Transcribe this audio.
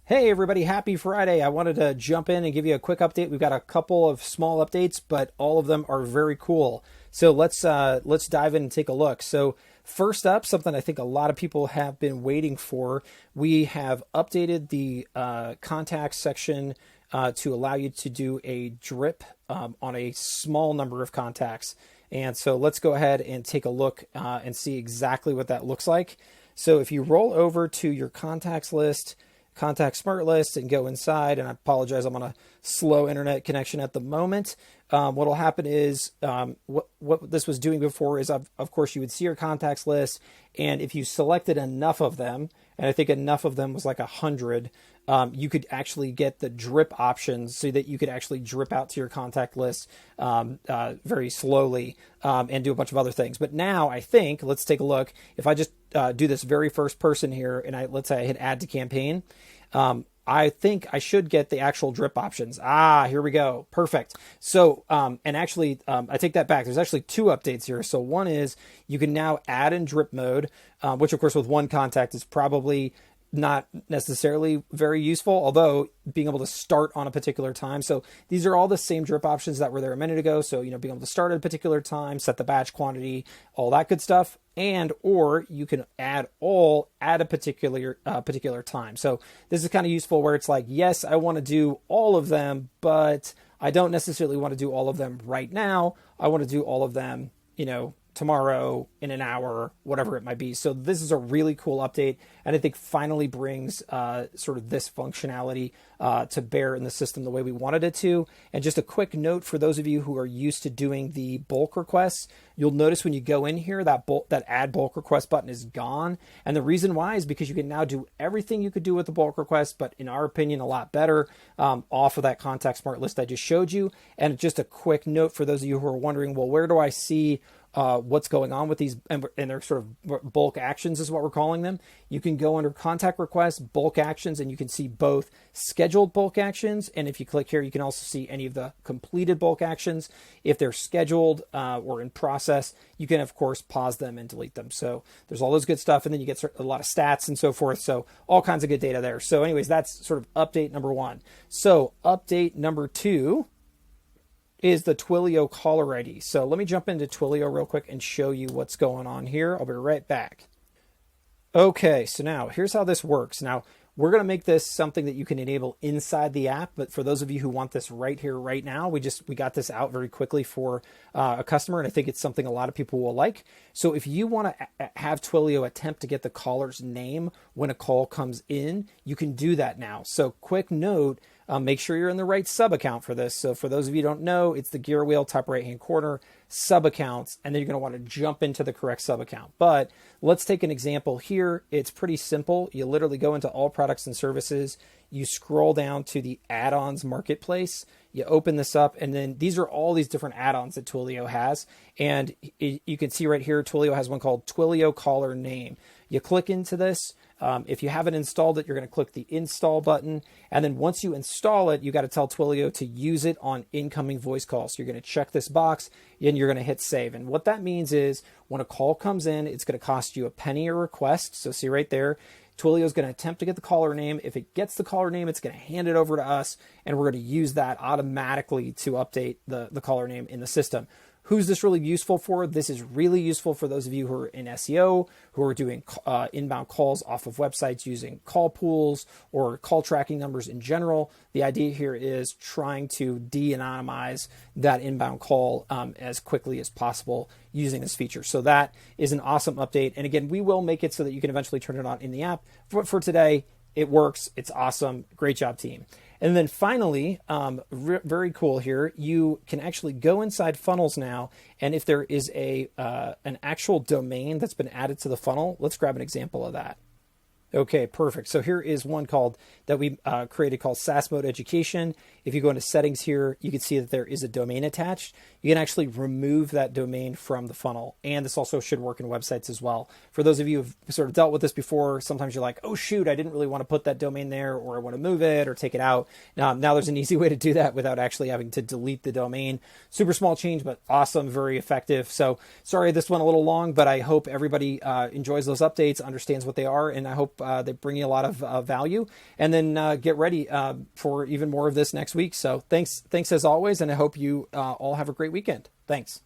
Hey everybody, happy Friday. I wanted to jump in and give you a quick update. We've got a couple of small updates, but all of them are very cool. So let's dive in and take a look. So first up, something I think a lot of people have been waiting for. We have updated the contacts section to allow you to do a drip on a small number of contacts. And so let's go ahead and take a look and see exactly what that looks like. So if you roll over to your contacts list, Contact Smart List, and go inside, and I apologize, I'm on a slow internet connection at the moment. What will happen is what this was doing before is, of course, you would see your contacts list, and if you selected enough of them, and I think enough of them was like 100, you could actually get the drip options so that you could actually drip out to your contact list very slowly and do a bunch of other things. But now I think, let's take a look. If I just do this very first person here, and let's say I hit add to campaign, I think I should get the actual drip options. Here we go. Perfect. So, and actually, I take that back. There's actually two updates here. So one is you can now add in drip mode, which of course with one contact is probably not necessarily very useful, although being able to start on a particular time. So these are all the same drip options that were there a minute ago. So, being able to start at a particular time, set the batch quantity, all that good stuff. And, or you can add all at a particular time. So this is kind of useful where it's like, yes, I want to do all of them, but I don't necessarily want to do all of them right now. I want to do all of them, tomorrow, in an hour, whatever it might be. So this is a really cool update, and I think finally brings sort of this functionality to bear in the system the way we wanted it to. And just a quick note for those of you who are used to doing the bulk requests, you'll notice when you go in here that add bulk request button is gone. And the reason why is because you can now do everything you could do with the bulk request, but in our opinion, a lot better off of that Contact Smart List I just showed you. And just a quick note for those of you who are wondering, well, where do I see what's going on with these, and they're sort of bulk actions is what we're calling them. You can go under contact requests, bulk actions, and you can see both scheduled bulk actions. And if you click here, you can also see any of the completed bulk actions. If they're scheduled or in process, you can of course pause them and delete them. So there's all those good stuff. And then you get a lot of stats and so forth. So all kinds of good data there. So anyways, that's sort of update number one. So update number two is the Twilio Caller ID. So let me jump into Twilio real quick and show you what's going on here. I'll be right back. Okay, so now here's how this works. Now we're going to make this something that you can enable inside the app, but for those of you who want this right here, right now, we got this out very quickly for a customer, and I think it's something a lot of people will like. So if you want to have Twilio attempt to get the caller's name when a call comes in, you can do that now. So quick note, make sure you're in the right sub account for this. So for those of you who don't know, it's the gear wheel, top right-hand corner, sub accounts, and then you're going to want to jump into the correct sub account. But let's take an example here. It's pretty simple. You literally go into all products and services. You scroll down to the add-ons marketplace. You open this up, and then these are all these different add-ons that Twilio has. And you can see right here, Twilio has one called Twilio Caller Name. You click into this. If you haven't installed it, you're going to click the install button. And then once you install it, you got to tell Twilio to use it on incoming voice calls. So you're going to check this box and you're going to hit save. And what that means is when a call comes in, it's going to cost you a penny a request. So see right there, Twilio is going to attempt to get the caller name. If it gets the caller name, it's going to hand it over to us, and we're going to use that automatically to update the caller name in the system. Who's this really useful for? This is really useful for those of you who are in SEO, who are doing inbound calls off of websites using call pools or call tracking numbers in general. The idea here is trying to de-anonymize that inbound call as quickly as possible using this feature. So that is an awesome update. And again, we will make it so that you can eventually turn it on in the app. For today, it works. It's awesome. Great job, team. And then finally, very cool here, you can actually go inside funnels now. And if there is an actual domain that's been added to the funnel, let's grab an example of that. Okay, perfect. So here is one that we created called SaaS Mode Education. If you go into settings here, you can see that there is a domain attached. You can actually remove that domain from the funnel. And this also should work in websites as well. For those of you who've sort of dealt with this before, sometimes you're like, oh shoot, I didn't really want to put that domain there, or I want to move it or take it out. Now there's an easy way to do that without actually having to delete the domain. Super small change, but awesome, very effective. So sorry, this went a little long, but I hope everybody enjoys those updates, understands what they are, and I hope they bring you a lot of value. And then get ready for even more of this next week. So thanks as always, and I hope you all have a great weekend. Thanks.